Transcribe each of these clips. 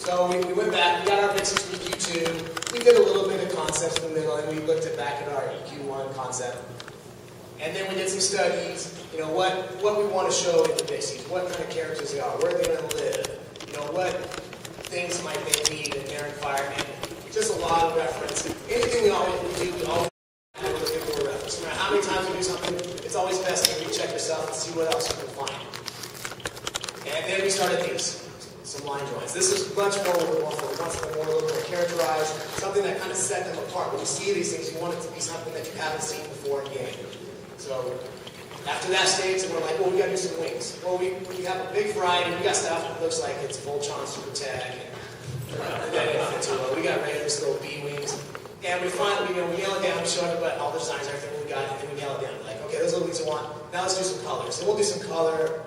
So we went back, we got our pixels from Q2, we did a little bit of concepts in the middle, and we looked back at our EQ1 concept. And then we did some studies, you know, what we want to show in the Pixies, what kind of characters they are, where they're going to live, you know, what things might they need in their environment. Just a lot of reference. Anything we do, we always have a look at the reference. No matter how many times we do something, it's always best to recheck yourself and see what else you can find. And then we started these, some line drawings. This is much more what we want for. We want something more, a little more characterized, something that kind of set them apart. When you see these things, you want it to be something that you haven't seen before in game. So after that stage, we're like, well, we got to do some wings. Well, we have a big variety. We got stuff that looks like it's Voltron Super Tech. And then we got Raiders, little B wings. And we finally, you know, we nail it down, we show everybody all the designs, everything we got, and then we nail it down. Like, okay, those are the wings we want. Now let's do some colors. And we'll do some color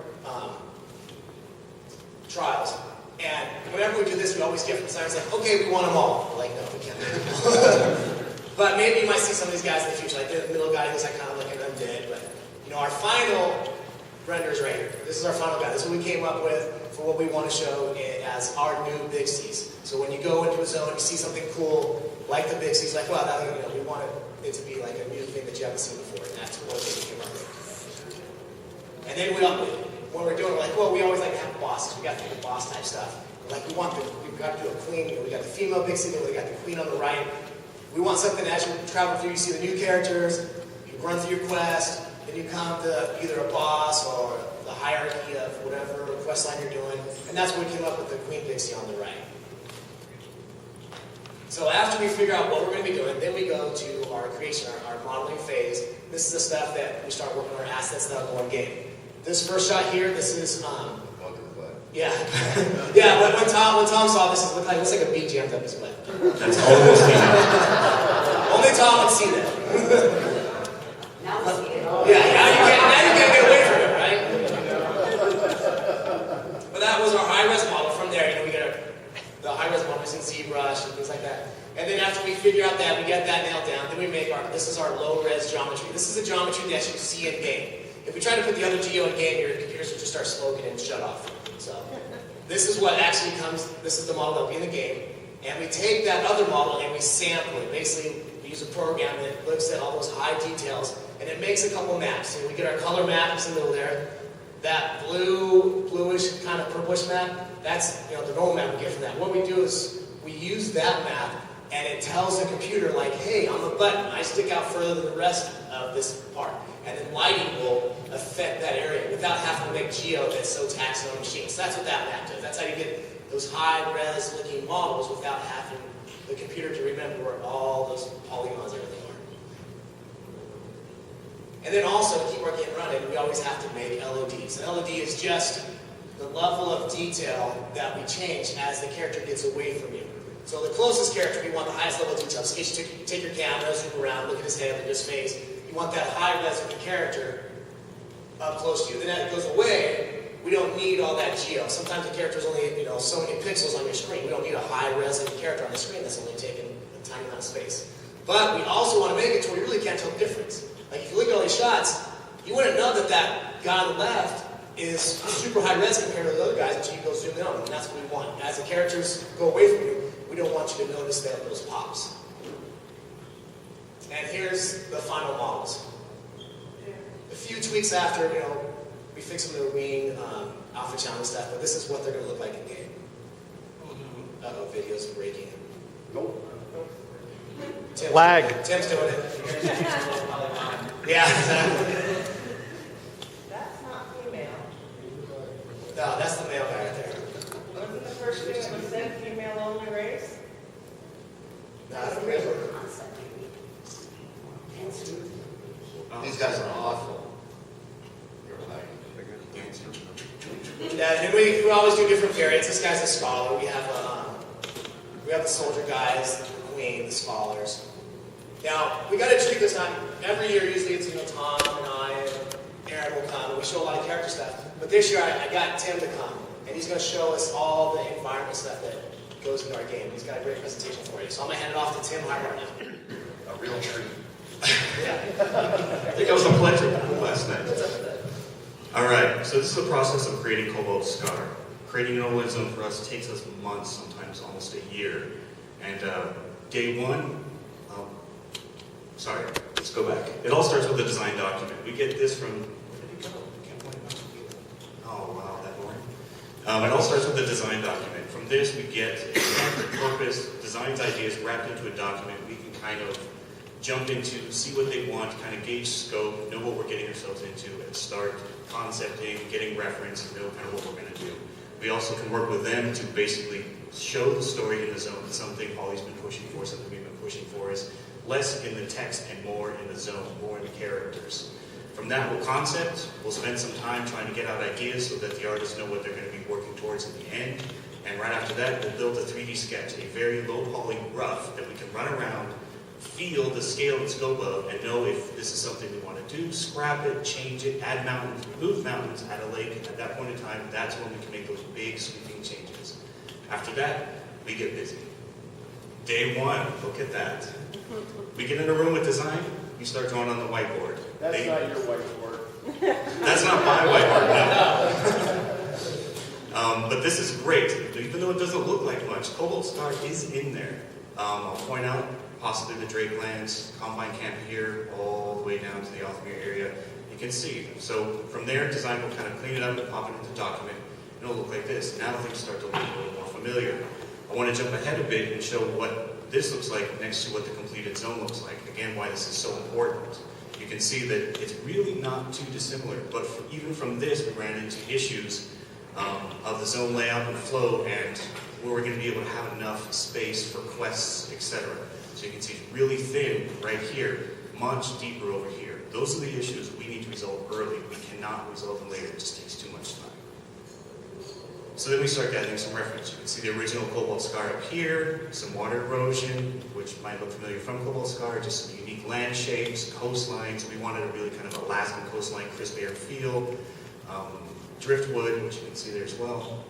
trials. And whenever we do this, we always get from designers like, okay, we want them all. We're like, no, we can't do them all. But maybe you might see some of these guys in the future, like the middle guy who's like kind of like an undead. But you know, our final render is right here. This is our final guy. This is what we came up with for what we want to show as our new Bixies. So when you go into a zone, you see something cool like the Bixies, like, well, that, you know, we want it to be like a new thing that you haven't seen before, and that's what we came up with. And then when we're doing, we're like, well, we always like to have bosses. We got to do the boss type stuff. Like we've got to do a queen. You know, we got the female Bixie, then we got the queen on the right. We want something as you travel through, you see the new characters, you run through your quest, and you come to either a boss or the hierarchy of whatever quest line you're doing, and that's when we came up with the Queen Pixie on the right. So after we figure out what we're going to be doing, then we go to our creation, our modeling phase. This is the stuff that we start working on our assets that will go in game. This first shot here, this is yeah. Yeah, when Tom saw this, it looks like a bee jammed up his butt. That's almost only Tom would see that. Now we see it. Yeah, now you can't get away from it, right? But that was our high-res model. From there, you know, we get the high-res model using ZBrush and things like that. And then after we figure out that, we get that nailed down, then we make this is our low-res geometry. This is a geometry that you see in game. If we try to put the other geo in game, your computers will just start smoking and shut off. So this is what actually comes, this is the model that will be in the game. And we take that other model and we sample it. Basically, we use a program that looks at all those high details, and it makes a couple maps. And we get our color maps in the middle there. That bluish, kind of purplish map, that's, you know, the normal map we get from that. What we do is we use that map, and it tells the computer, like, hey, on the button, I stick out further than the rest of this part. And then lighting will affect that area without having to make geo that's so taxing on the machine. So that's what that map does. That's how you get those high-res looking models without having the computer to remember where all those polygons and everything are. And then also, to keep our game running, we always have to make LODs. An LOD is just the level of detail that we change as the character gets away from you. So the closest character, we want the highest level of detail. So you take your camera, zoom around, look at his head, look at his face. You want that high-res of the character up close to you. Then as it goes away, we don't need all that geo. Sometimes the character's only, you know, so many pixels on your screen. We don't need a high-res of the character on the screen that's only taking a tiny amount of space. But we also want to make it to where you really can't tell the difference. Like if you look at all these shots, you wouldn't know that that guy on the left is super high-res compared to the other guys until you go zoom in on them. And that's what we want. As the characters go away from you, we don't want you to notice those pops. And here's the final models. A few tweaks after, you know, we fix them to the wing, alpha challenge stuff, but this is what they're going to look like in game. Uh-oh, video's breaking. Nope. Lag. Tim's doing it. Yeah, exactly. That's not female. No, that's the male guy right there. Wasn't the first thing that was said female only race? No, I don't remember. These guys are awful. Yeah, and we always do different variants. This guy's a scholar. We have the soldier guys, the queen, the scholars. Now we got to treat this on every year. Usually it's, you know, Tom and I and Aaron will come and we show a lot of character stuff. But this year I got Tim to come and he's going to show us all the environment stuff that goes into our game. He's got a great presentation for you. So I'm going to hand it off to Tim Haohmaru now. A real treat. Yeah. I think I was a pleasure last night. All right, so this is the process of creating Cobalt Scar. Creating an overlay zone for us takes us months, sometimes almost a year. And day one, sorry, let's go back. It all starts with a design document. We get this from, where did it go? I can't find it. Oh, wow, that boring. It all starts with a design document. From this, we get purpose, designs, ideas wrapped into a document. We can kind of jump into, see what they want, kind of gauge scope, know what we're getting ourselves into, and start concepting, getting reference, and know kind of what we're going to do. We also can work with them to basically show the story in the zone. Something Holly's been pushing for, something we've been pushing for is less in the text and more in the zone, more in the characters. From that, we'll concept, we'll spend some time trying to get out ideas so that the artists know what they're going to be working towards in the end. And right after that, we'll build a 3D sketch, a very low poly rough that we can run around, feel the scale and scope of, and know if this is something we want to do, scrap it, change it, add mountains, remove mountains, add a lake. At that point in time, that's when we can make those big sweeping changes. After that, we get busy. Day one, look at that. We get in a room with design, we start drawing on the whiteboard. That's not your whiteboard. That's not my whiteboard, no. But this is great. Even though it doesn't look like much, Cobalt Star is in there. I'll point out possibly the Drakelands, Combine Camp here, all the way down to the Haohmaru area. You can see. So from there, design will kind of clean it up and pop it into the document. And it'll look like this. Now things start to look a little more familiar. I want to jump ahead a bit and show what this looks like next to what the completed zone looks like. Again, why this is so important. You can see that it's really not too dissimilar, but even from this, we ran into issues of the zone layout and flow and where we're going to be able to have enough space for quests, etc. So you can see it's really thin right here, much deeper over here. Those are the issues we need to resolve early. We cannot resolve them later. It just takes too much time. So then we start gathering some reference. You can see the original Cobalt Scar up here, some water erosion, which might look familiar from Cobalt Scar, just some unique land shapes, coastlines. We wanted a really kind of Alaskan coastline, crisp air feel. Driftwood, which you can see there as well.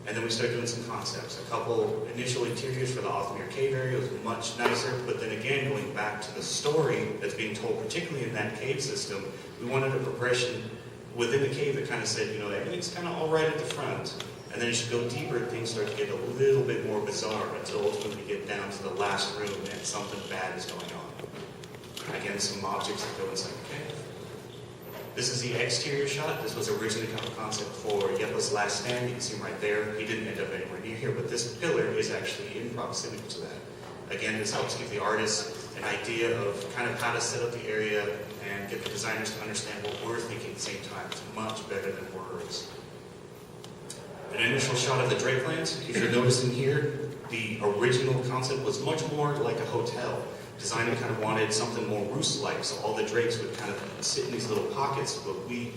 And then we start doing some concepts. A couple initial interiors for the Haohmaru cave area was much nicer, but then again, going back to the story that's being told, particularly in that cave system, we wanted a progression within the cave that kind of said, you know, everything's kind of all right at the front. And then as you go deeper, things start to get a little bit more bizarre until ultimately we get down to the last room and something bad is going on. Again, some objects that go inside the cave. This is the exterior shot. This was originally kind of a concept for Yeppa's Last Stand. You can see him right there. He didn't end up anywhere near here, but this pillar is actually in proximity to that. Again, this helps give the artists an idea of kind of how to set up the area and get the designers to understand what we're thinking at the same time. It's much better than words. An initial shot of the Drakelands. If you're noticing here, the original concept was much more like a hotel. Designer kind of wanted something more roost-like, so all the drakes would kind of sit in these little pockets, but we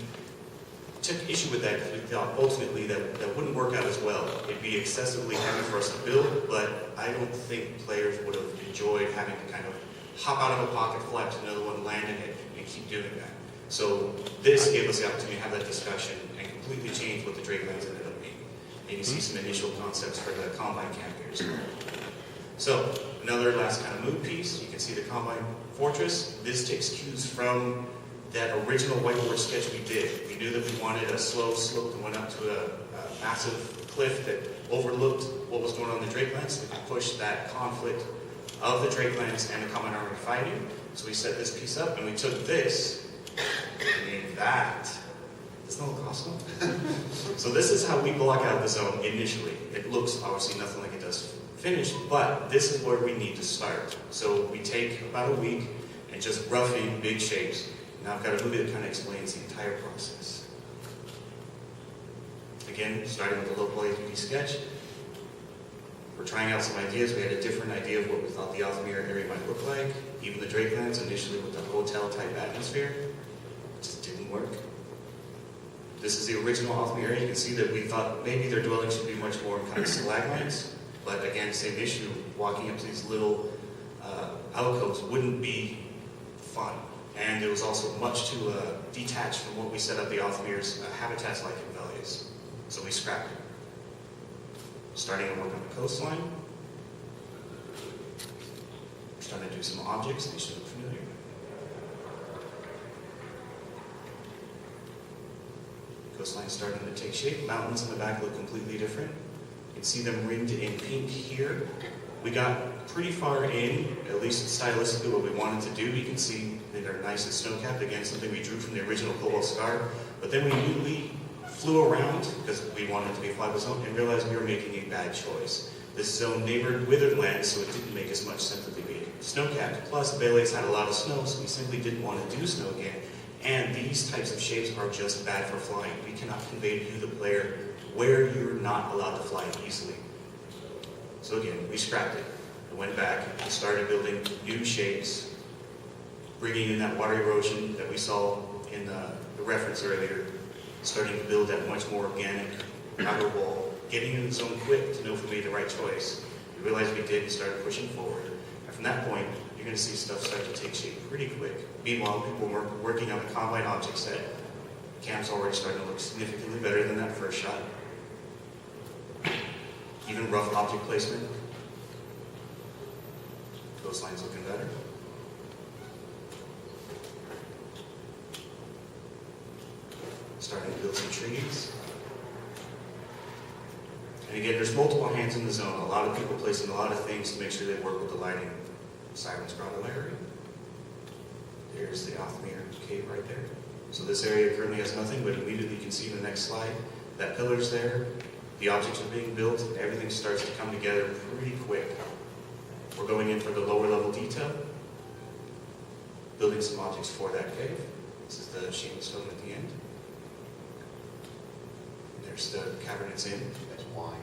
took issue with that because we thought ultimately that wouldn't work out as well. It'd be excessively heavy for us to build, but I don't think players would have enjoyed having to kind of hop out of a pocket, fly to another one, land in it, and keep doing that. So this gave us the opportunity to have that discussion and completely change what the Drakelands ended up being. And you see some initial concepts for the Combine Camp here as well. So, another last kind of mood piece. You can see the Combine Fortress. This takes cues from that original whiteboard sketch we did. We knew that we wanted a slow slope that went up to a massive cliff that overlooked what was going on in the Drakelands, so we could push that conflict of the Drakelands and the Common Army fighting. So we set this piece up, and we took this and made that. Doesn't that look awesome? So this is how we block out the zone initially. It looks obviously nothing like it does finished, but this is where we need to start. So we take about a week and just roughing big shapes. Now I've got a movie that kind of explains the entire process. Again, starting with the low poly 3D sketch. We're trying out some ideas. We had a different idea of what we thought the Haohmaru area might look like. Even the Drakelands initially with the hotel-type atmosphere. It just didn't work. This is the original Haohmaru area. You can see that we thought maybe their dwelling should be much more kind of stalagmites. But again, same issue, walking up to these little alcoves wouldn't be fun. And it was also much too detached from what we set up the Haohmaru's habitats like in Valles. So we scrapped it. Starting to work on the coastline. We're starting to do some objects, they should look familiar. Coastline starting to take shape. Mountains in the back look completely different. You can see them ringed in pink here. We got pretty far in, at least stylistically, what we wanted to do. You can see that they're nice and snow-capped. Again, something we drew from the original Cobalt Scar. But then we immediately flew around, because we wanted it to be a flyable zone, and realized we were making a bad choice. This zone neighbored withered land, so it didn't make as much sense to be snow-capped. Plus, Bay Lakes had a lot of snow, so we simply didn't want to do snow again. And these types of shapes are just bad for flying. We cannot convey to you, the player, where you're not allowed to fly easily. So again, we scrapped it. We went back and started building new shapes, bringing in that water erosion that we saw in the reference earlier, starting to build that much more organic outer wall, getting in the zone quick to know if we made the right choice. We realized we did and started pushing forward. And from that point, you're going to see stuff start to take shape pretty quick. Meanwhile, people were working on the combine object set. Camp's already starting to look significantly better than that first shot. Even rough object placement. Coastline's looking better. Starting to build some trees. And again, there's multiple hands in the zone. A lot of people placing a lot of things to make sure they work with the lighting. Siren's Grotto area. There's the Haohmaru cave right there. So this area currently has nothing, but immediately you can see in the next slide, that pillar's there, the objects are being built, and everything starts to come together pretty quick. We're going in for the lower level detail, building some objects for that cave. This is the sheen stone at the end. And there's the cavern it's in. That's wine.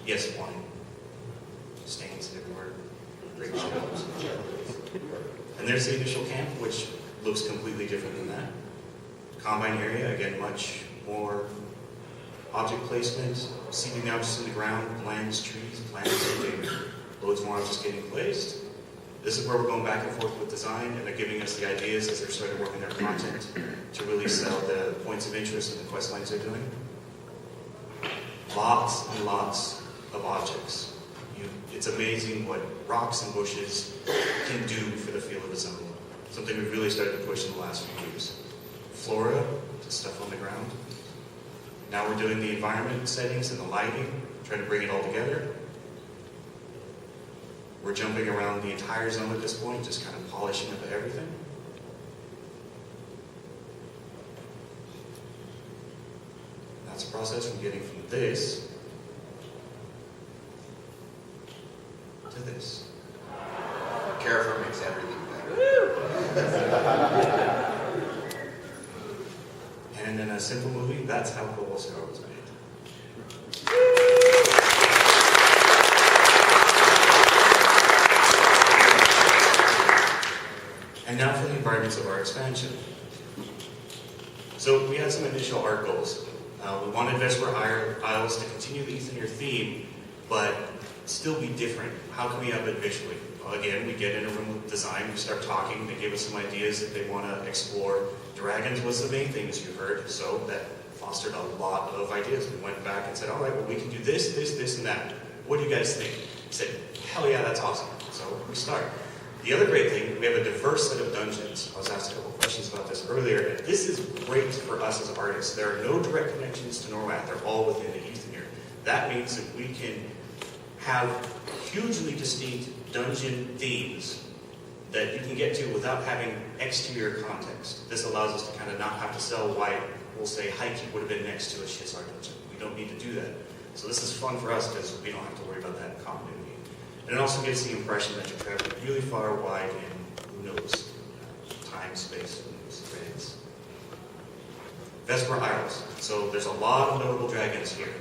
Yes, wine. Stains everywhere. Great shadows. And there's the initial camp, which looks completely different than that. Combine area, again, much more object placement, seating now just in the ground, plants, trees, plants, loads more objects getting placed. This is where we're going back and forth with design, and they're giving us the ideas as they're starting working their content to really sell the points of interest in the quest lines they're doing. Lots and lots of objects. It's amazing what rocks and bushes can do for the feel of the zone. Something we've really started to push in the last few years. Flora, just stuff on the ground. Now we're doing the environment settings and the lighting, trying to bring it all together. We're jumping around the entire zone at this point, just kind of polishing up everything. That's a process from getting from this to this. Careful makes everything better. And in a simple movie, that's how Cobalt Scar was made. And now for the environments of our expansion. So we had some initial art goals. We wanted Vesper Isles to continue the Ethanir theme, but still be different. How can we have it visually? Well, again, we get in a room with design, we start talking, they give us some ideas that they want to explore. Dragons was the main thing, as you heard, so that fostered a lot of ideas. We went back and said, all right, well, we can do this, this, this, and that. What do you guys think? I said, hell yeah, that's awesome. So we start. The other great thing, we have a diverse set of dungeons. I was asked a couple questions about this earlier, and this is great for us as artists. There are no direct connections to Normath. They're all within the Ethanir. That means that we can have hugely distinct dungeon themes that you can get to without having exterior context. This allows us to kind of not have to sell why we'll say Heike would have been next to a Shizar dungeon. We don't need to do that. So this is fun for us because we don't have to worry about that continuity. And it also gives the impression that you're traveling really far wide in, who knows, time, space, who knows, threads. Vesper Isles. So there's a lot of notable dragons here.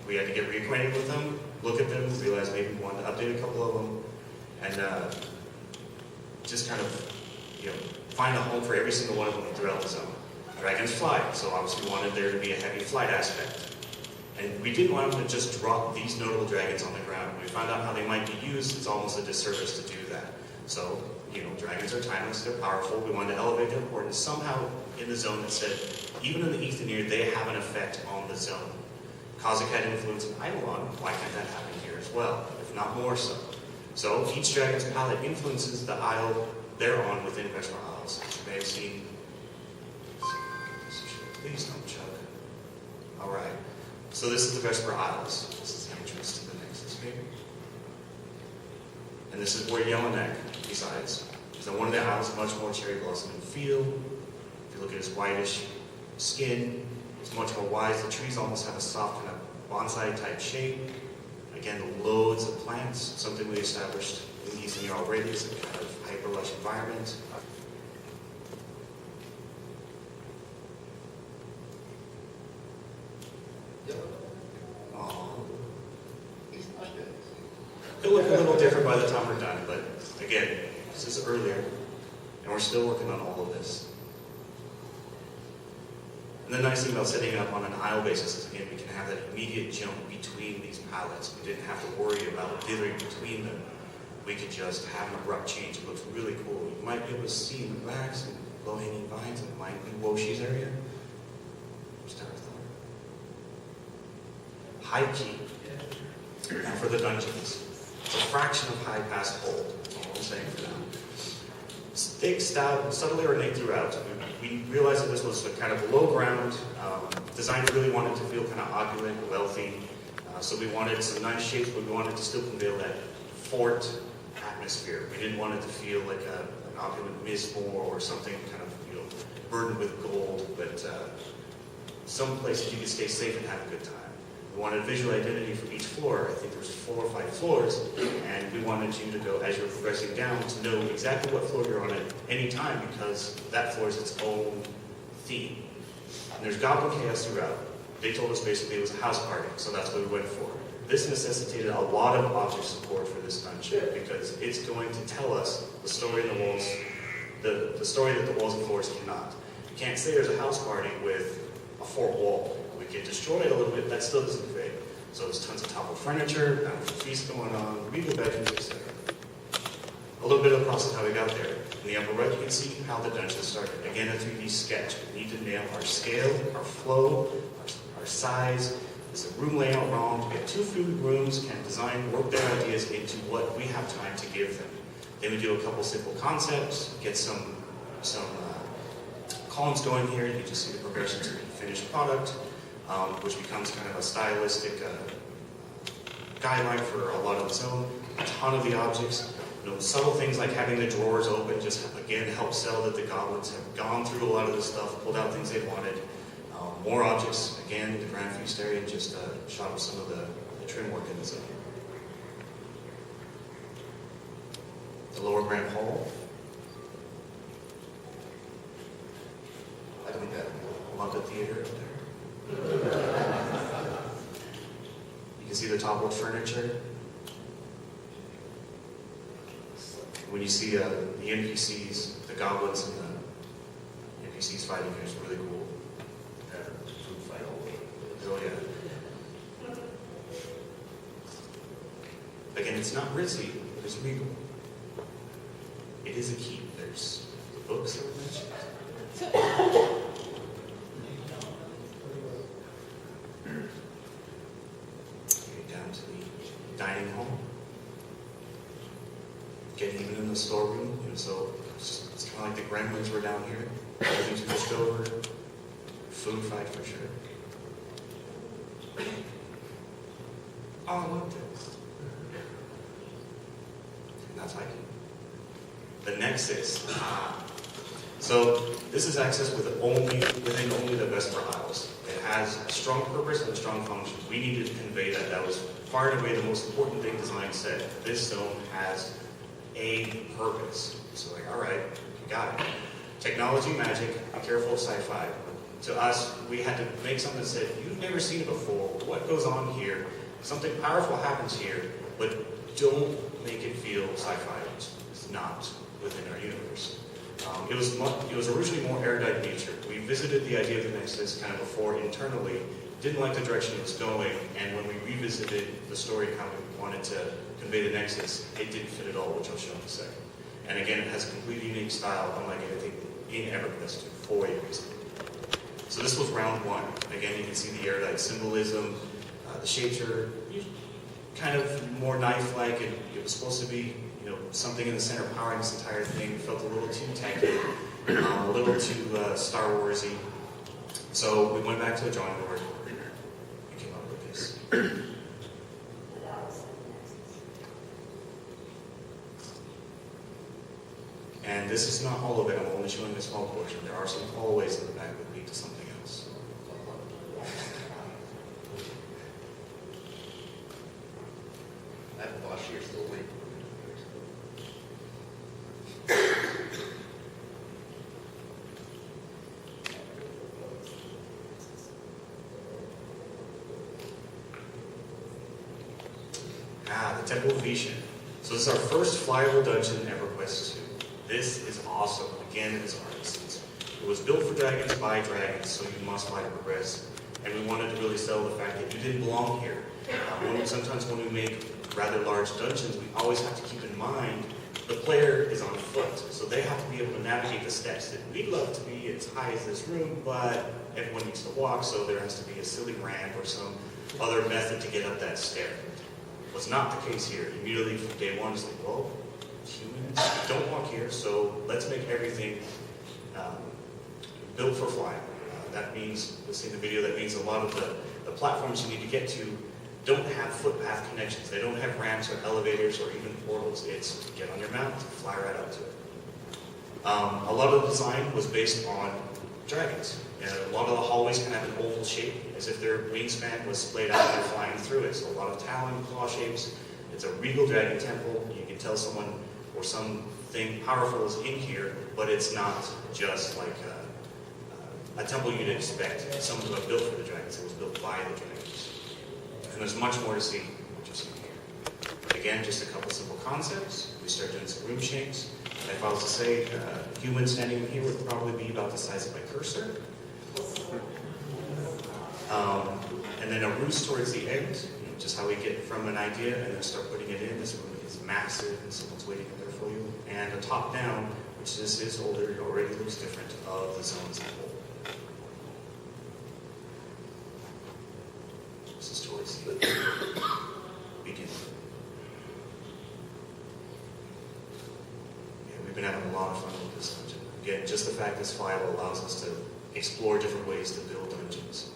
We had to get reacquainted with them, look at them, realize maybe we wanted to update a couple of them, and just kind of, find a home for every single one of them throughout the zone. Dragons fly, so obviously we wanted there to be a heavy flight aspect. And we didn't want them to just drop these notable dragons on the ground. When we found out how they might be used, it's almost a disservice to do that. So, dragons are timeless, they're powerful. We wanted to elevate their importance somehow in the zone that said, even in the Ethanir, they have an effect on the zone. Covic had influence in Heydelaar, why can't that happen here as well, if not more so? So each dragon's palette influences the isle they're on within Vesper Isles. You may have seen. Please don't choke. So this is the Vesper Isles. This is the entrance to the Nexus here. And this is where Yellowneck resides. So one of the isles is much more cherry blossom in feel. If you look at his whitish skin, it's much more wise. The trees almost have a soft kind of bonsai type shape. Again, loads of plants, something we established in East New York already is a kind of hyper lush environment. He's not good. It'll look a little different by the time we're done, but again, this is earlier, and we're still working on all of this. And the nice thing about setting it up on an aisle basis is, again, we can have that immediate jump between these palettes. We didn't have to worry about dithering between them. We could just have an abrupt change. It looks really cool. You might be able to see in the back some low-hanging vines, and it might be Woshi's area. Just have a thought. High key. Now for the dungeons. It's a fraction of high past hold. That's all I'm saying for now. Stake style, subtly ornate throughout. We realized that this was a kind of low ground. Designer really wanted to feel kind of opulent, wealthy. So we wanted some nice shapes, but we wanted to still convey that fort atmosphere. We didn't want it to feel like an opulent Mizmor or something kind of, burdened with gold, but some places you could stay safe and have a good time. We wanted visual identity for each floor. I think there's 4 or 5 floors, and we wanted you to go, as you're progressing down, to know exactly what floor you're on at any time, because that floor is its own theme. And there's goblin chaos throughout. They told us basically it was a house party, so that's what we went for. This necessitated a lot of object support for this dungeon, because it's going to tell us the story in the walls, the story that the walls and floors cannot. You can't say there's a house party with a 4th wall. We get destroyed a little bit, that still doesn't fit. So there's tons of toppled furniture, bountiful feasts going on, regal bedrooms, etc. A little bit of the process how we got there. In the upper right, you can see how the dungeon started. Again, a 3D sketch. We need to nail our scale, our flow, our size. Is the room layout wrong? We have 2 food rooms, can design, work their ideas into what we have time to give them. Then we do a couple simple concepts, get some columns going here. You can just see the progression to the finished product, which becomes kind of a stylistic guideline for a lot of its own. A ton of the objects. Subtle things like having the drawers open just, again, help sell that the goblins have gone through a lot of this stuff, pulled out things they wanted. More objects, again, the Grand Feast area, just shot up some of the trim work in the zone. The lower Grand Hall. I think that. Love the theater up there. You can see the toppled furniture. When you see the NPCs, the goblins and the NPCs fighting here, it's really cool. Food fight all the way. Oh yeah. Again, it's not ritzy, it's regal. It is a keep. There's the books that were mentioned. Okay, down to the dining hall. Getting even in the storeroom, so it's kind of like the gremlins were down here. Everything's pushed over. Food fight for sure. Oh, look this. And that's hiking. The Nexus. So this is access within only the Vesper Isles. It has a strong purpose and a strong function. We needed to convey that. That was far and away the most important thing design said. This zone has a purpose. So like, all right, you got it. Technology, magic, be careful of sci-fi. To us, we had to make something that said, you've never seen it before. What goes on here? Something powerful happens here, but don't make it feel sci-fi. It's not within our universe. It was originally more erudite in nature. We visited the idea of the Nexus kind of before internally, didn't like the direction it was going, and when we revisited the story and how we wanted to convey the Nexus, it didn't fit at all, which I'll show in a second. And again, it has a completely unique style, unlike anything in EverQuest II for a reason. So this was round 1. Again, you can see the erudite symbolism. The shapes are kind of more knife-like. It was supposed to be, something in the center powering this entire thing. It felt a little too techy, a little too Star Warsy. So we went back to the drawing board. We came up And this is not all of it, I'm only showing a small portion. There are some hallways in the back that lead to something else. That boss here still waiting. The Temple of Vishen. So this is our first flyable dungeon in EverQuest II. This is awesome. Again, it's artisans. It was built for dragons by dragons, so you must fly to progress. And we wanted to really sell the fact that you didn't belong here. Sometimes when we make rather large dungeons, we always have to keep in mind the player is on foot, so they have to be able to navigate the steps that we'd love to be as high as this room, but everyone needs to walk, so there has to be a silly ramp or some other method to get up that stair. Was not the case here. Immediately from day one, it's like, well, humans don't walk here, so let's make everything built for flying. That means, you'll see in the video, that means a lot of the platforms you need to get to don't have footpath connections. They don't have ramps or elevators or even portals. It's get on your mount, fly right up to it. A lot of the design was based on dragons. And a lot of the hallways can have an oval shape, as if their wingspan was splayed out and they're flying through it. So a lot of talon, claw shapes. It's a regal dragon temple. You can tell someone or something powerful is in here, but it's not just like a temple you'd expect. Someone who built for the dragons. It was built by the dragons. And there's much more to see than what you've seen here. Again, just a couple simple concepts. We start doing some room shapes. And if I was to say, a human standing in here would probably be about the size of my cursor. And then a roost towards the end, just how we get from an idea and then start putting it in. This room is massive and someone's waiting there for you. And a top down, which this is older, it already looks different, of the zones as a whole. This is towards the beginning. Yeah, we've been having a lot of fun with this dungeon. Again, just the fact this file allows us to explore different ways to build dungeons.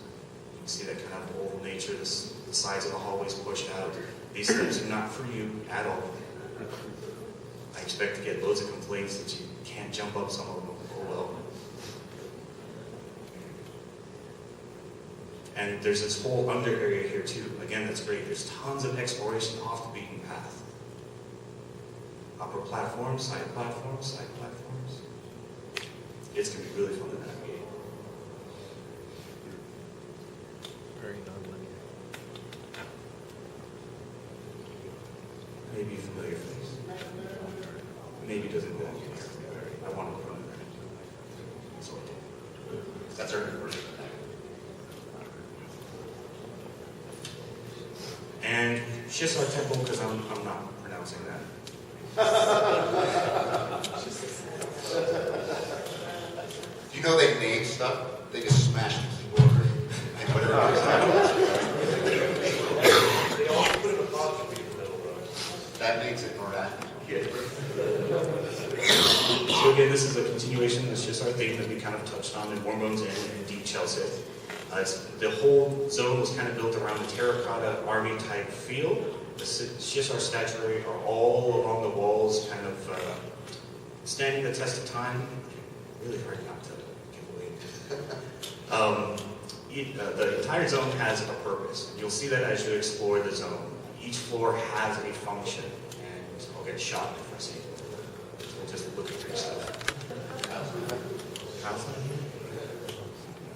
You can see that kind of oval nature, the sides of the hallways pushed out. These steps are not for you at all. I expect to get loads of complaints that you can't jump up some of them. Oh well. And there's this whole under area here too. Again, that's great. There's tons of exploration off the beaten path. Upper platforms, side platforms, side platforms. It's going to be really fun to navigate. Very non-linear. Maybe a familiar face. Maybe it doesn't belong here. I want to put it on there. So I did. That's our version. And Heydelaar Temple, because I'm not pronouncing that. You know they name stuff? They just smash the keyboard and put it on the They all put an apostrophe in the middle of That makes it miraculous. So again, this is a continuation of the Heydelaar theme that we kind of touched on in Wormbones and Deep Chelsea. The whole zone was kind of built around the terracotta army type feel. The Heydelaar statuary are all along the walls, kind of standing the test of time. Really hard not to give away. The entire zone has a purpose. You'll see that as you explore the zone. Each floor has a function, and I'll get shot if I say it. So just look at your stuff.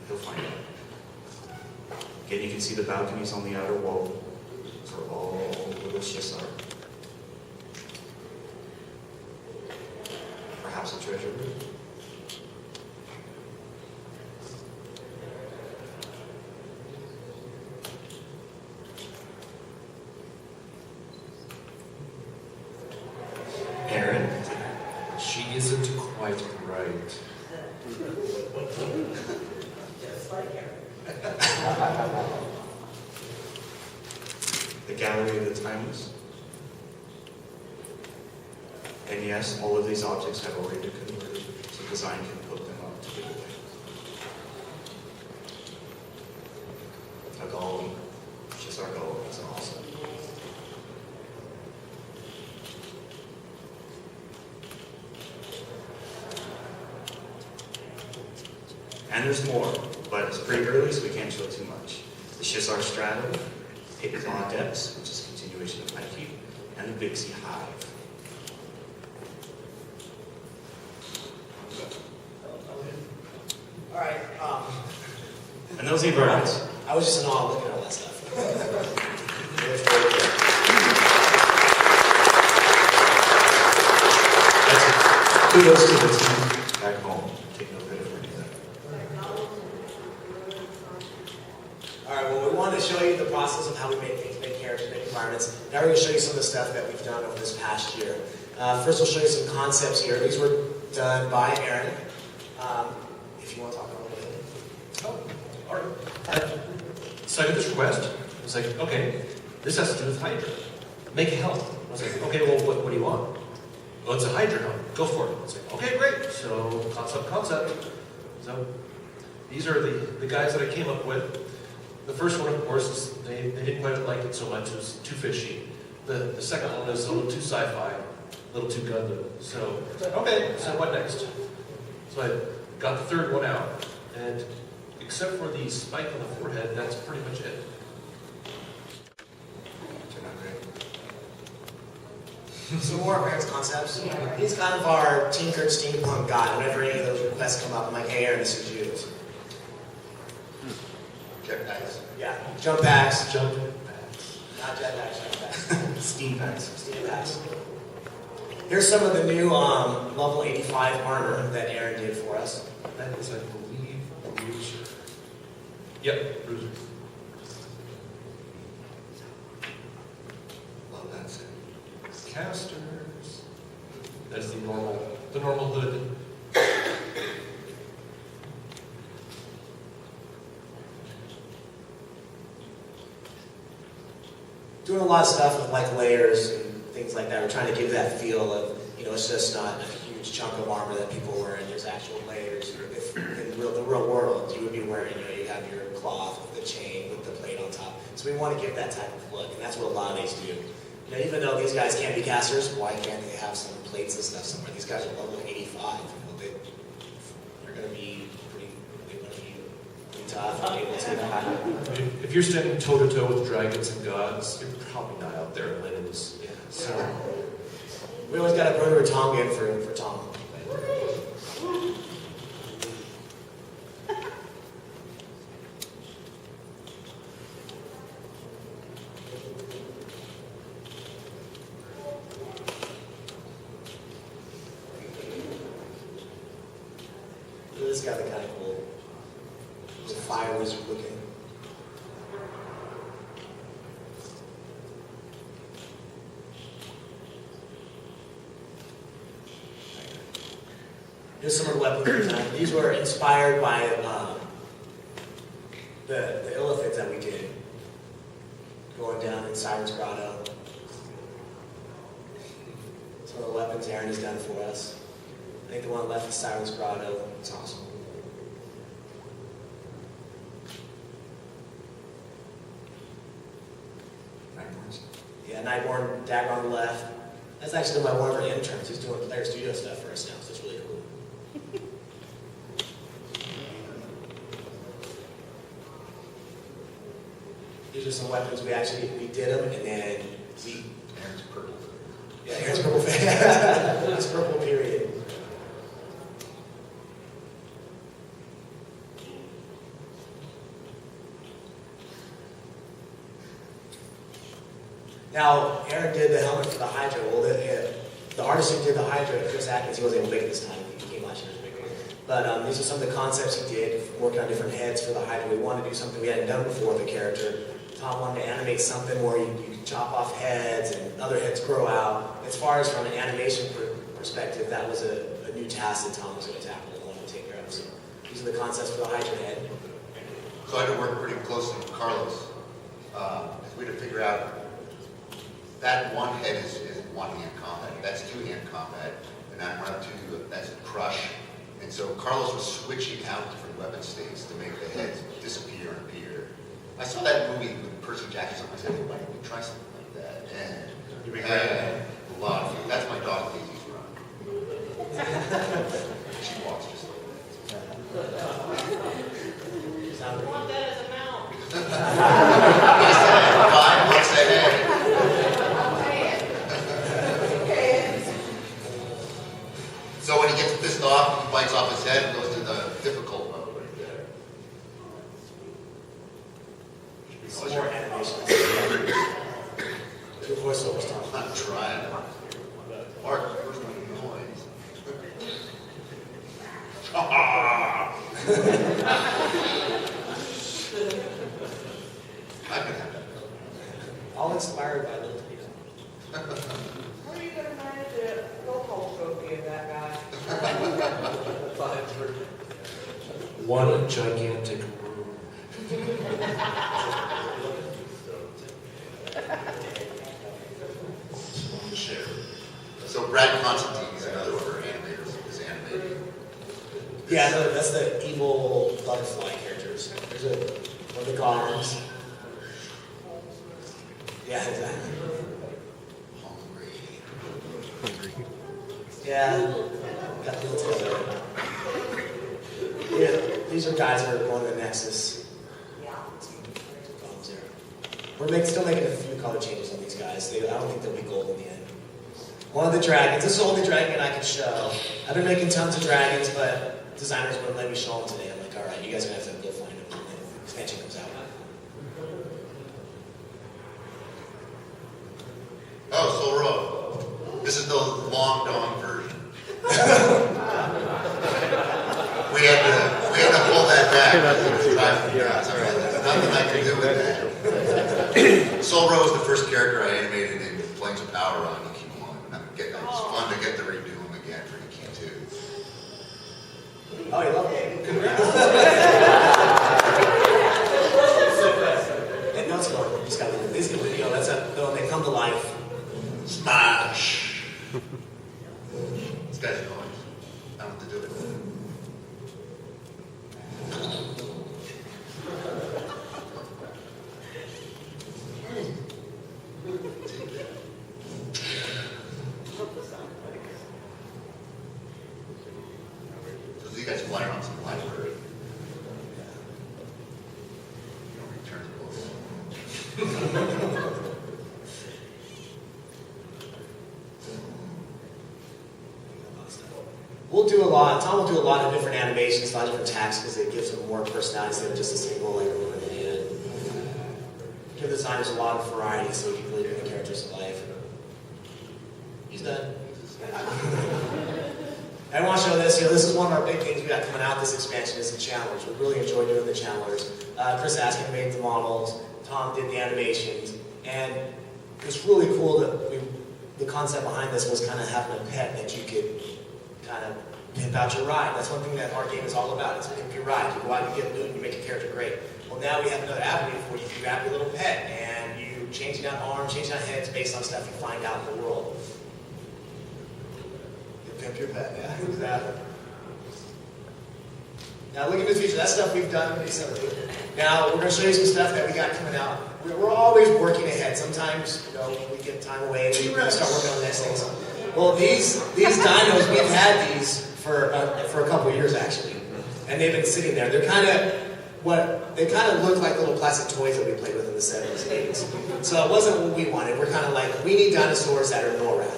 You'll find out. Again, you can see the balconies on the outer wall. Those are all little Heydelaar. Perhaps a treasure room. Aaron. She isn't quite right. The Gallery of the Timeless. And yes, all of these objects have already been converted, so design can put them up to give away. A golem, Heydelaar golem. And there's more, but it's pretty early, so we can't show too much. The Shissar Stratum, Heydelaar Depths, which is a continuation of Nike, and the Big Sea Hive. All right. And those invertebrates. I was just in awe looking at all that stuff. Kudos to the team back home. Take no credit for anything. All right, well, we wanted to show you the process of how we make things, make characters, make environments. Now we're going to show you some of the stuff that we've done over this past year. First, we'll show you some concepts here. These were done by Aaron. If you want to talk about it. Oh, all right. So I got this request. I was like, okay, this has to do with Hydra. Make a helm. I was like, okay, well, what do you want? Well, it's a Hydra helm. Go for it. I was like, okay, great. So, concept. So, these are the guys that I came up with. The first one, of course, is they didn't quite like it so much. It was too fishy. The second one is a little too sci-fi, a little too Gundam. So, okay, so what next? So I got the third one out, and except for the spike on the forehead, that's pretty much it. Turned out great. Some more of Aaron's concepts. He's kind of our tinkered steampunk guy. Whenever any of those requests come up, I'm like, hey, Aaron, this is you. Jetpacks. Yeah, jump packs. Jump. Not jetpacks, jump packs. Steam packs. Steam packs. Here's some of the new level 85 armor that Aaron did for us. That is, I believe, Bruiser. Yep, Bruiser. Love that set. Casters. That's the normal hood. Doing a lot of stuff with like layers and things like that. We're trying to give that feel of, it's just not a huge chunk of armor that people wear, and there's actual layers. If in the real world, you would be wearing, you have your cloth with the chain, with the plate on top. So we want to give that type of look, and that's what a lot of these do. Even though these guys can't be casters, why can't they have some plates and stuff somewhere? These guys are level 85. They're going to be pretty tough and able to If you're standing toe-to-toe with dragons and gods, you're probably not out there in linens. Yeah. So, We always got to bring a Tongan for Tom. This guy is kind of cool. He's a fire wizard looking. Here's some of the weapons. These were inspired by the elephants that we did. Going down in Siren's Grotto. Some of the weapons Aaron has done for us. I think the one left is Siren's Grotto. It's awesome. Nightmares. Yeah, Nightborn dagger on the left. That's actually one of our interns. He's doing Player Studio stuff for us now, so it's really cool. These are some weapons we did them, and then we. Aaron's purple. Yeah, Aaron's purple. It's purple period. Now, Aaron did the helmet for the Hydra. Well, the artist who did the Hydra, Chris Atkins, he wasn't able to make it this time. He came last year. But these are some of the concepts he did, working on different heads for the Hydra. We wanted to do something we hadn't done before with the character. Tom wanted to animate something where you can chop off heads and other heads grow out. As far as from an animation perspective, that was a new task that Tom was going to tackle and wanted to take care of. So these are the concepts for the Hydra head. So I had to work pretty closely with Carlos. We had to figure out that one head is one-hand combat. That's two-hand combat. And I went up to that's a crush. And so Carlos was switching out different weapon states to make the heads disappear and appear. I saw that movie with Percy Jackson. I said, hey, why don't we try something like that? And You'd be a great. lot of fun. That's my dog, Daisy's run. She walks just like that. I want that as a mount. 5 months ahead. So when he gets pissed off, he bites off his head and goes to the difficult mode right there. Some more animations. Your voiceover's I'm talking. not trying. Mark, first one noise. I can have that. All inspired by Little Peter. Where are you gonna find the go-home trophy of that guy? What a gigantic room. So Brad Constantine is another one of our animators, is animating. Yeah, no, that's the evil butterfly characters. There's a, what are they called? Yeah, exactly. Hungry. Yeah, got the little tail there. Yeah, these are guys that are going to the Nexus. We're still making a few color changes on these guys. I don't think they'll be gold in the end. One of the dragons, this is the only dragon I can show. I've been making tons of dragons, but designers wouldn't let me show them today. I'm like, all right, you guys are going to have to go find them when the expansion comes out. Oh, Soul Road. This is the long dong version. we had to pull that back. It's all right. There's nothing I can do with that. Soul Road is the first character I animated in Flames of Power on EQ1. It's fun to get to redo him again for EQ2. Oh, you love it? Congrats. And no, it's not. You just got to this video. That's when they come to life. Smash! This guy's noise. I don't have to do it. So you guys fly around some library. You don't return the books. We'll do a lot. Tom will do a lot of different animations, a lot of different tasks because it gives them more personality instead of just a single like over the hand. Give the designers a lot of variety so we can really bring the characters to life. He's done. I want to show this. This is one of our big things we got coming out this expansion is the challenge. We really enjoy doing the challenge. Chris Askin made the models. Tom did the animations, and it's really cool that the concept behind this was kind of having a pet that you could kind of pimp out your ride. That's one thing that our game is all about, is pimp your ride. You go out and get loot and you make your character great. Well, now we have another avenue for you. You grab your little pet and you change out arms, change out heads based on stuff you find out in the world. You pimp your pet, yeah, exactly. Now look at the future. That's stuff we've done recently. Now we're going to show you some stuff that we got coming out. We're always working ahead. Sometimes, we get time away and we start working on the next things. Well, these dinos, we've had these for a couple of years actually, and they've been sitting there. They kind of look like little plastic toys that we played with in the 70s and 80s. So it wasn't what we wanted. We're kind of like, we need dinosaurs that are NORAD.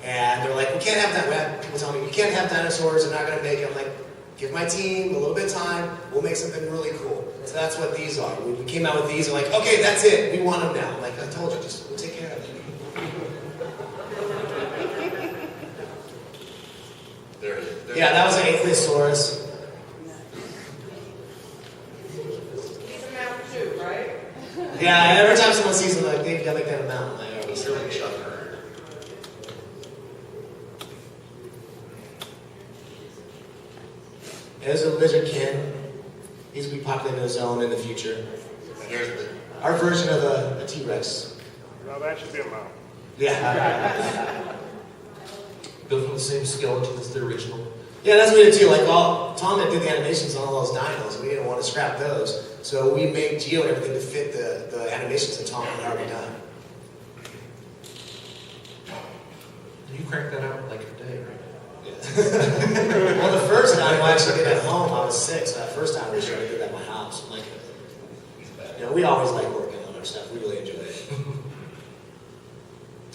And they're like, we can't have that. We have people tell me, you can't have dinosaurs. They're not going to make it. I'm like, give my team a little bit of time. We'll make something really cool. So that's what these are. We came out with these. We're like, okay, that's it. We want them now. I'm like, I told you, we'll take care of it. There it is. Yeah, that was an Ankylosaurus. He's a mount too, right? Yeah, every time someone sees them, like, they've got like that amount. I'm like, oh, It's really Chuck Heard. There's a lizardkin. These will be populating the zone in the future. And here's the Our version of a T-Rex. No, that should be a mount. Yeah. Built from the same skeleton as the original. Yeah, that's what we did too. Like, Tom did the animations on all those dinos, and we didn't want to scrap those. So we made Geo and everything to fit the animations that Tom had already done. You cranked that out in like a day, right? Well, the first time I actually did it at home, I was sick, so that first time we showed, I did that at my house. Like, we always like working on our stuff. We really enjoy it.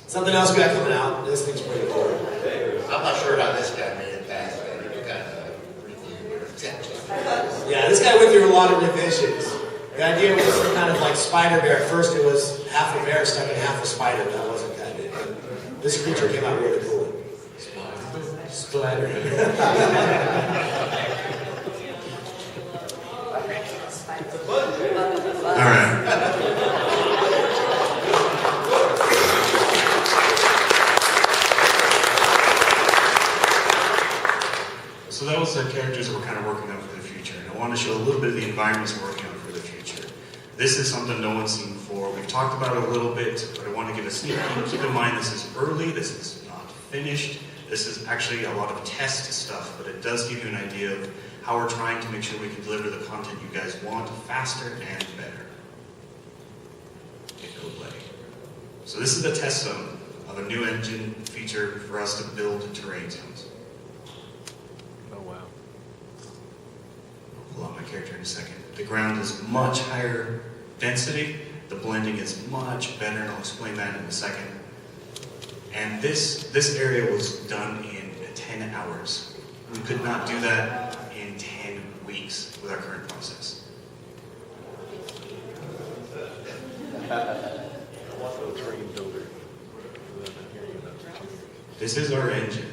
Something else we got coming out. This thing's pretty cool. I'm not sure how this guy made it past that. He kind of reviewed it. Yeah, this guy went through a lot of revisions. The idea was some kind of like spider bear. At first it was half a bear stuck in half a spider, but that wasn't kind of it. But this creature came out really cool. Spider. All right. So that was the characters that we're kind of working on for the future. And I want to show a little bit of the environments we're working on for the future. This is something no one's seen before. We've talked about it a little bit, but I want to give a sneak peek. Keep in mind this is early, this is not finished. This is actually a lot of test stuff, but it does give you an idea of how we're trying to make sure we can deliver the content you guys want faster and better. Hit go play. So this is the test zone of a new engine feature for us to build terrain zones. Oh, wow. I'll pull out my character in a second. The ground is much higher density. The blending is much better, and I'll explain that in a second. And this area was done in 10 hours. We could not do that in 10 weeks with our current process. This is our engine.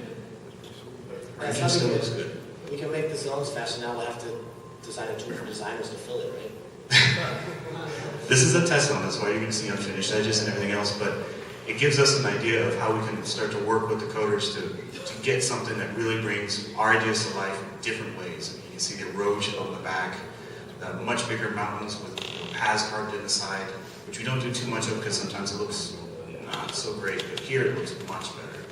Our That's engine how still we looks can, good. we can make the zones faster. Now we'll have to design a tool for designers to fill it, right? This is a test zone, that's why you're going to see unfinished edges and everything else, but it gives us an idea of how we can start to work with the coders to get something that really brings our ideas to life in different ways. You can see the erosion on the back, much bigger mountains with paths carved in the side, which we don't do too much of because sometimes it looks not so great, but here it looks much better.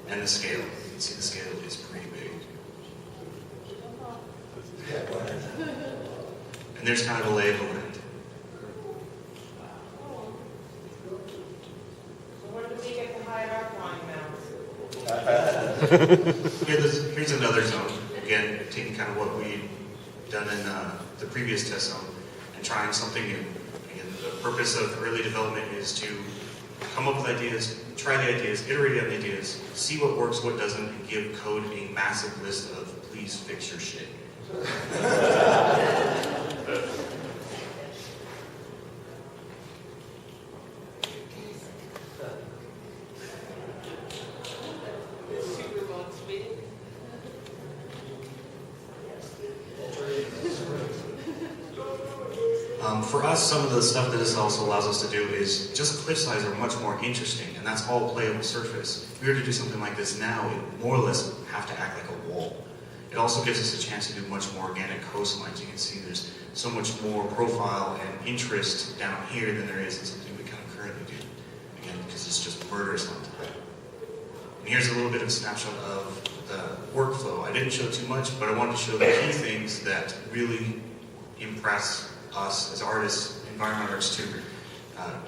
And the scale, you can see the scale is pretty big. And there's kind of a lay of the land. When do we get to hide our flying mounts? Here's another zone. Again, taking kind of what we've done in the previous test zone and trying something new. Again, the purpose of early development is to come up with ideas, try the ideas, iterate on the ideas, see what works, what doesn't, and give code a massive list of please fix your shit. For us, some of the stuff that this also allows us to do is just cliff sides are much more interesting, and that's all playable surface. If we were to do something like this now, it more or less have to act like a wall. It also gives us a chance to do much more organic coastlines. You can see there's so much more profile and interest down here than there is in something we kind of currently do. Again, because it's just murderous on top. And here's a little bit of a snapshot of the workflow. I didn't show too much, but I wanted to show the key things that really impress us as artists, environmental artists, to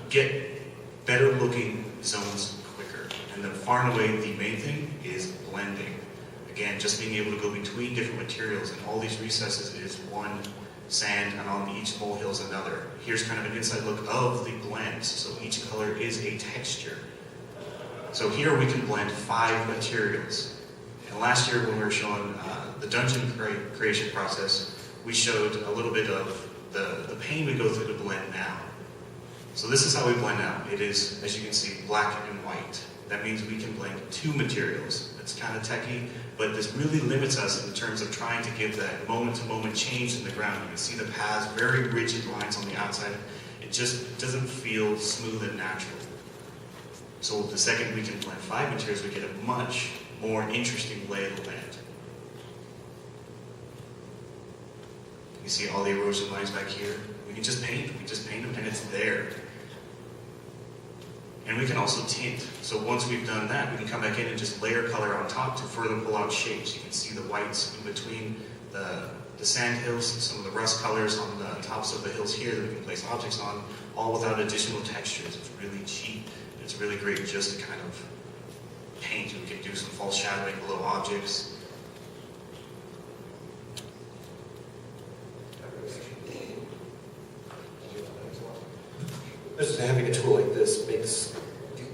get better looking zones quicker. And then far and away, the main thing is blending. Again, just being able to go between different materials, and all these recesses is one sand, and on each molehill is another. Here's kind of an inside look of the blends. So each color is a texture. So here we can blend 5 materials. And last year when we were showing the dungeon creation process, we showed a little bit of the pain we go through to blend now. So this is how we blend out. It is, as you can see, black and white. That means we can blend 2 materials. It's kind of techy, but this really limits us in terms of trying to give that moment-to-moment change in the ground. You can see the paths, very rigid lines on the outside. It just doesn't feel smooth and natural. So the second we can blend 5 materials, we get a much more interesting lay of the land. You see all the erosion lines back here. We can just paint them, and it's there. And we can also tint. So once we've done that, we can come back in and just layer color on top to further pull out shapes. You can see the whites in between the sand hills, some of the rust colors on the tops of the hills here that we can place objects on, all without additional textures. It's really cheap It's really great just to kind of paint. We can do some false shadowing below objects. Just having a tool like this makes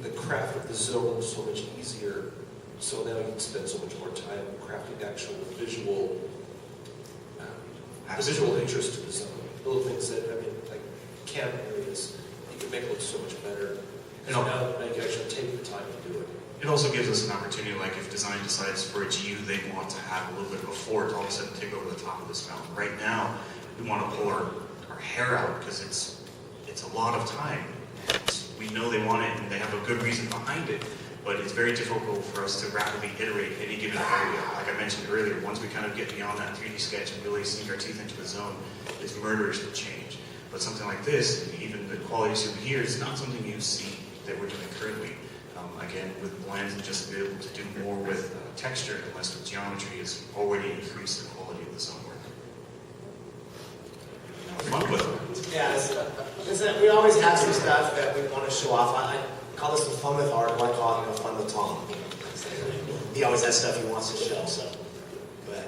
the craft of the zone so much easier. So now you can spend so much more time crafting actual visual, the visual interest to the zone. Little things that, I mean, like camp areas, you can make look so much better. And now you can actually take the time to do it. It also gives us an opportunity, like if design decides for a GU they want to have a little bit of a fort to all of a sudden take over the top of this mountain. Right now, we want to pull our hair out because it's a lot of time. We know they want it and they have a good reason behind it, but it's very difficult for us to rapidly iterate any given area. Like I mentioned earlier, once we kind of get beyond that 3D sketch and really sink our teeth into the zone, it's murderous to change. But something like this, even the quality you see here, is not something you see that we're doing currently. Again, with blends and just be able to do more with texture and less with geometry has already increased the quality of the zone work. Fun with it. Yeah, we always have some stuff that we want to show off. I call this the fun with art, or I call it fun with Tom. He always has stuff he wants to show, so. But,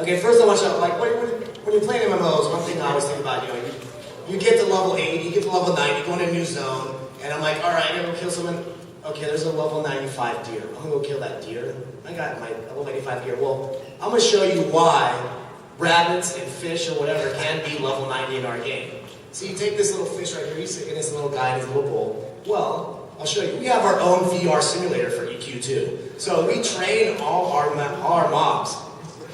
okay, first I want to show, like, when you're playing MMOs, one thing I always think about, you get to level 8, you get to level 9, you go into a new zone, and I'm like, all right, I'm going to kill someone. Okay, there's a level 95 deer. I'm going to go kill that deer. I got my level 95 deer. Well, I'm going to show you why rabbits and fish or whatever can be level 90 in our game. So you take this little fish right here, you stick in this little guy in his little bowl. Well, I'll show you. We have our own VR simulator for EQ2. So we train all our mobs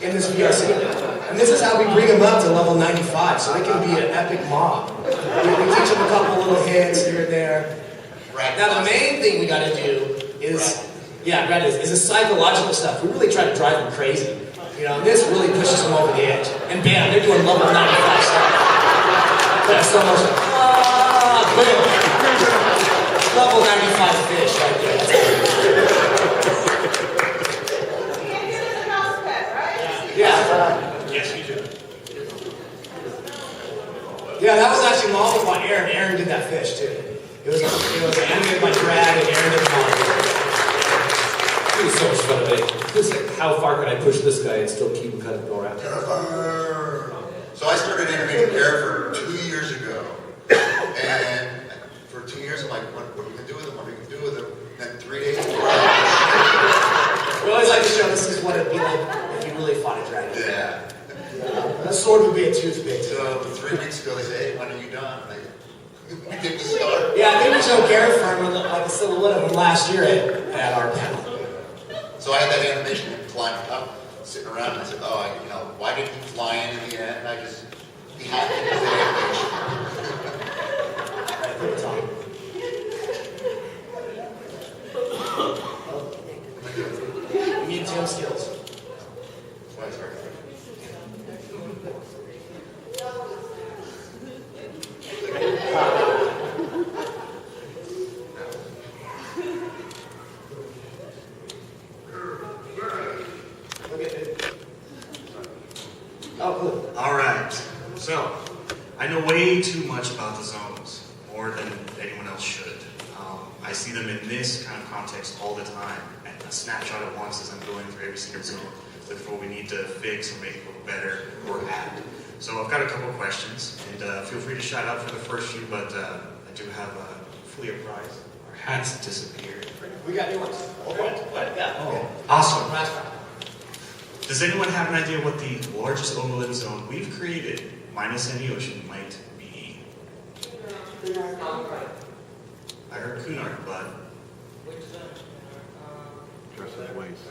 in this VR simulator. And this is how we bring them up to level 95, so they can be an epic mob. We teach them a couple little hits here and there. Now the main thing we got to do is, is the psychological stuff. We really try to drive them crazy. And this really pushes them over the edge. And bam, they're doing level 95 stuff. That's so much, boom. Level 95 fish right there. Yeah. Yes, you do. Yeah, that was actually modeled by Aaron. Aaron did that fish too. It was animated by Brad and Aaron did the model. It was so much fun to make. Just like, how far can I push this guy and still keep him kind of going around? So I started animating character 2 years ago. And for 2 years, I'm like, what are we going to do with him? What are we going to do with him? And 3 days before We always like to show this is what it'd be like if you really fought a dragon. Yeah. That sword would be a toothpick. So 3 weeks ago, they said, hey, when are you done? We did the start. Yeah, I think we showed Garrett Firm like a silhouette of him last year at our panel. So I had that animation climbing up, sitting around, and I said, why didn't he fly in the end? He had to do the animation. Right, put it on. You need gym skills. That's why it's hard. Oh, cool. All right. So, I know way too much about the zones, more than anyone else should. I see them in this kind of context all the time, and a snapshot at once as I'm going through every single zone, look for what we need to fix or make it look better or add. So I've got a couple questions, and feel free to shout out for the first few, but I do have fully a prize. Our hats disappeared. We got new ones. Yeah. Oh, awesome. Does anyone have an idea what the largest overland zone we've created, minus any ocean, might be? I heard Cunard, but... Which zone? Versus waste.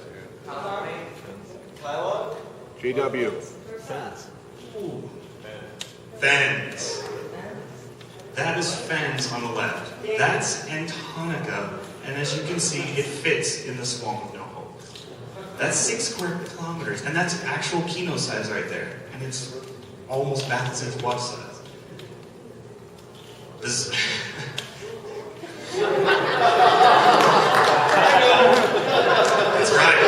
JW. Ooh. Fens. That is Fens on the left. That's Antonica, and as you can see, it fits in the swamp of No Hope. That's 6 square kilometers, and that's actual Kino size right there, and it's almost Matheson's watch size. This. That's right.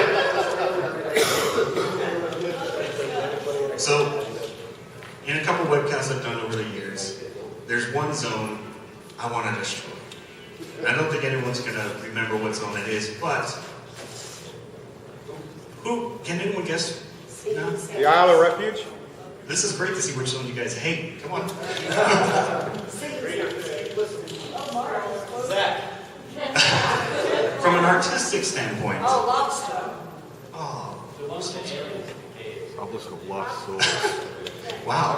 So, in a couple webcasts I've done over the years, there's one zone I want to destroy. And I don't think anyone's gonna remember what zone it is, but can anyone guess? No? The Isle of Refuge? This is great to see which zone you guys hate. Come on. Zach. From an artistic standpoint. Oh, lobster. Oh, Obelisk of Lost Souls. wow.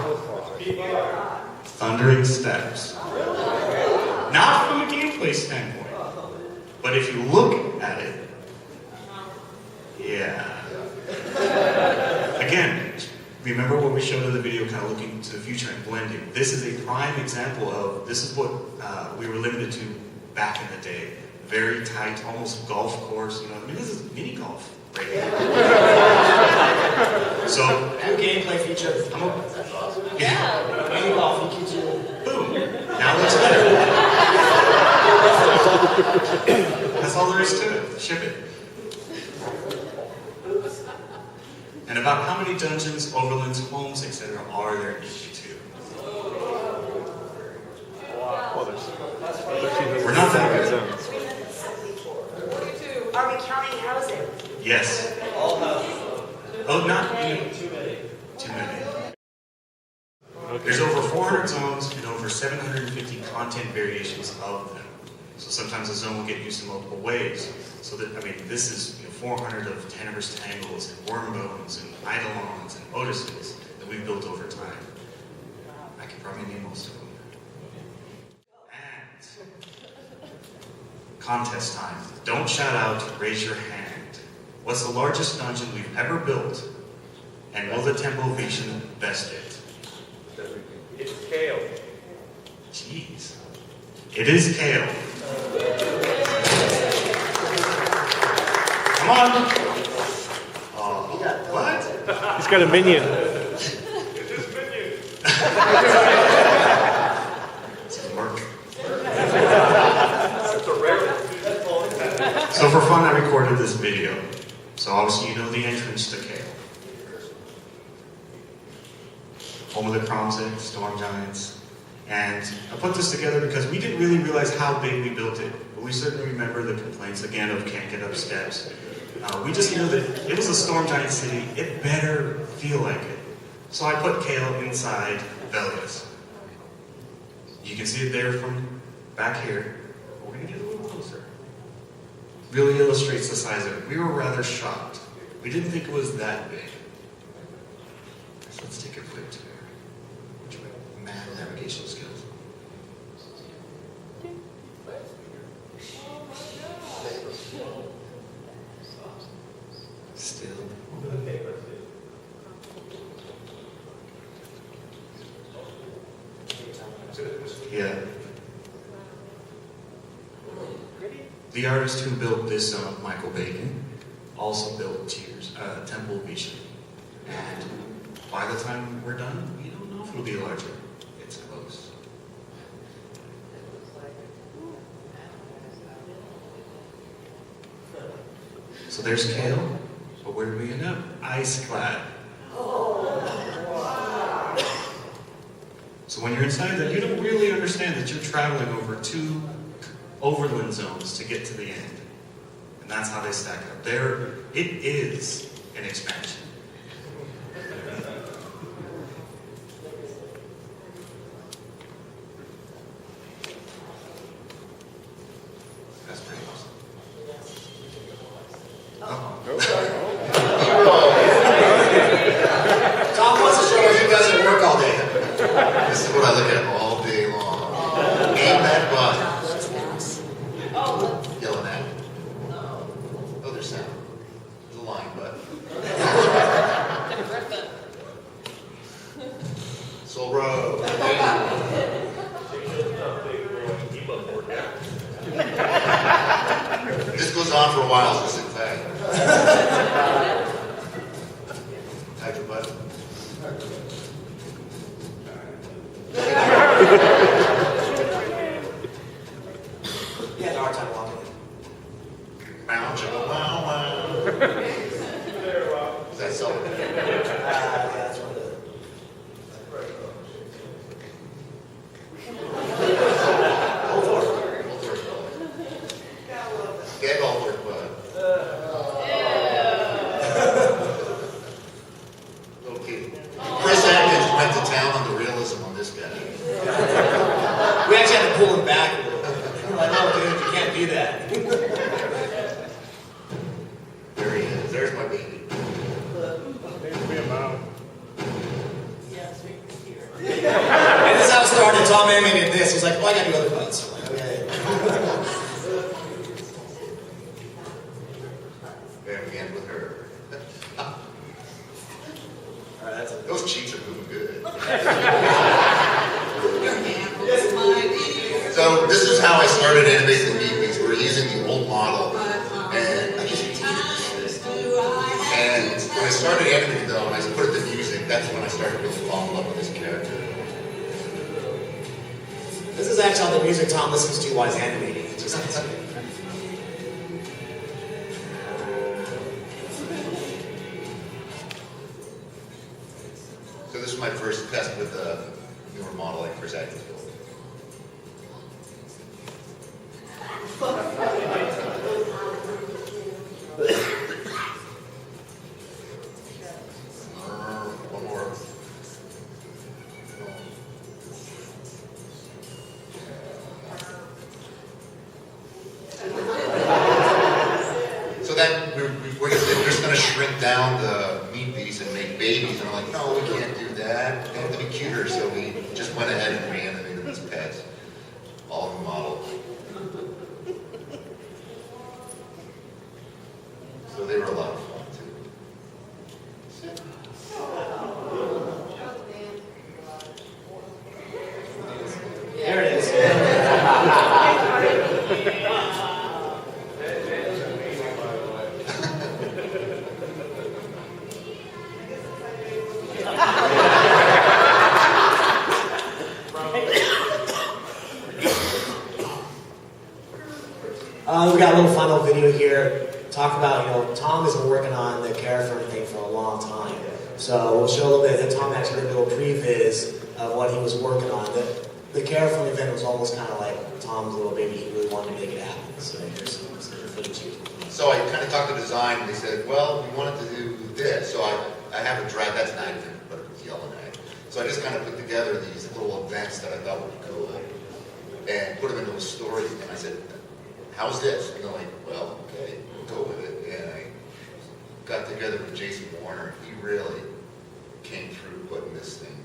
Thundering Steps. Not from a gameplay standpoint, but if you look at it, yeah. Again, remember what we showed in the video, kind of looking to the future and blending. This is a prime example of, this is what we were limited to back in the day. Very tight, almost golf course, you know, I mean, this is mini golf right here. So, New gameplay feature. yeah, Mini golf, you can do. boom, now it's better. That's all there is to it, ship it. And about how many dungeons, overlands, homes, etc. are there in EG2? Well, there's We're not that good. zones. 42. Are we counting housing? Yes. All houses. Oh, not Too many. too many. Okay. There's over 400 zones and over 750 content variations of them. So sometimes a zone will get used in multiple ways. So that, I mean, this is 400 of Tenebrous Tangles and Wormbones and Eidolons and Otises that we've built over time. I could probably name most of them. And contest time. Don't shout out, raise your hand. What's the largest dungeon we've ever built? And will the Temple of Vision best it? It's kale. Jeez. It is Kale. Come on. Oh, what? He's got a minion. Doesn't work. It's a rare. So for fun, I recorded this video. So obviously you know the entrance to Kale. Home of the Kromzig, Storm Giants. And I put this together because we didn't really realize how big we built it. But we certainly remember the complaints again of can't get up steps. We just knew that it was a Storm Giant city. It better feel like it. So I put Kale inside Velius. You can see it there from back here. We're going to get a little closer. Really illustrates the size of it. We were rather shocked. We didn't think it was that big. So let's take a quick tour. Mad navigation skills. Still. Yeah. The artist who built this, Michael Bacon, also built Temple of Vision. And by the time we're done, we don't know if it'll be larger. It's close. So there's Kale, but where do we end up? Ice clad. So when you're inside that, you don't really understand that you're traveling over 2 overland zones to get to the end. And that's how they stack up. It is an expansion. That's pretty awesome. Tom wants to show us he doesn't work all day. This is what I look at all day long. Aim that button. Yelling at it. Oh, there's sound. There's a line button. Soul Road. This goes on for a while, so sit tight. Tag the button. He had a hard time walking. Bow, chugga, wow, wow. Is that so? Yeah, that's what it is. Hold for it. pull him back a little bit. I'm like, oh, dude, you can't do that. There he is. There's my baby. Needs to be a mouth. And this is how it started. Tom animated this. He's like, oh, I gotta do other butts. I'm like, okay. There we end with her. All right, that's it. Those cheeks are moving good. So this is how I started animating the meat. We're using the old model, and I just and when I started animating though, and I put it to music, that's when I started really falling in love with this character. This is actually all the music Tom listens to while he's animating. It's just, So this is my first test with the newer model, like first acting field. One more. So then we're just going to shrink down the meat piece and make babies. And I'm like, no, we can't do that. They have to be cuter. So we just went ahead and reanimated these pets. All in the model. So they were a lot of fun too. there it is. We got a little final video here. Talk about, Tom has been working on the character thing for a long time. So we'll show a little bit that Tom actually did a little previs of what he was working on. The character event was almost kind of like Tom's little baby. He really wanted to make it happen. So here's some footage here. So I kind of talked to design, and they said, well, we wanted to do this. So I have a drag, that's an actor, but it's yelling at. So I just kind of put together these little events that I thought would be cool and put them into a story. And I said, how's this? And they're like, well, okay, we'll go with it. And I got together with Jason Warner. He really came through putting this thing.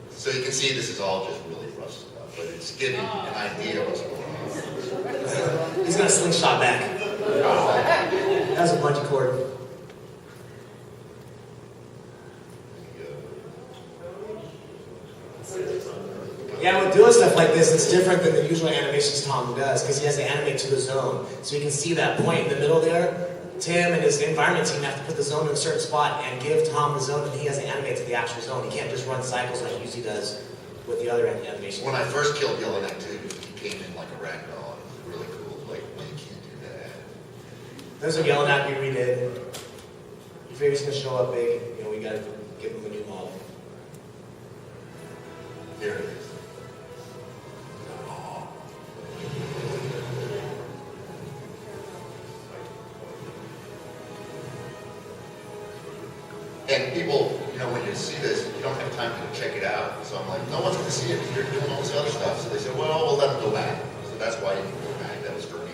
So you can see this is all just really rough stuff, but it's giving an idea of what's going on. He's gonna slingshot back. That was a bungee cord. Yeah, with doing stuff like this, it's different than the usual animations Tom does, because he has to animate to the zone. So you can see that point in the middle there. Tim and his environment team have to put the zone in a certain spot and give Tom the zone, and he has to animate to the actual zone. He can't just run cycles like he usually does with the other animations. When I first killed Yellowneck too, he came in like a ragdoll. It was really cool. Like, man, you can't do that. Those are yelling at me redid. If he's gonna show up big, we gotta give him a new model. Here it is. And people, when you see this, you don't have time to check it out. So I'm like, no one's going to see it because you're doing all this other stuff. So they said, well, we'll let them go back. So that's why you can go back. That was for me.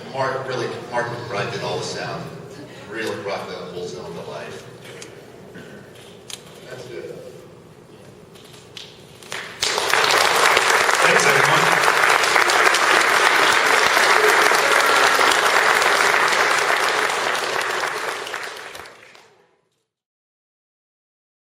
And Mark McBride did all the sound. Really brought the whole zone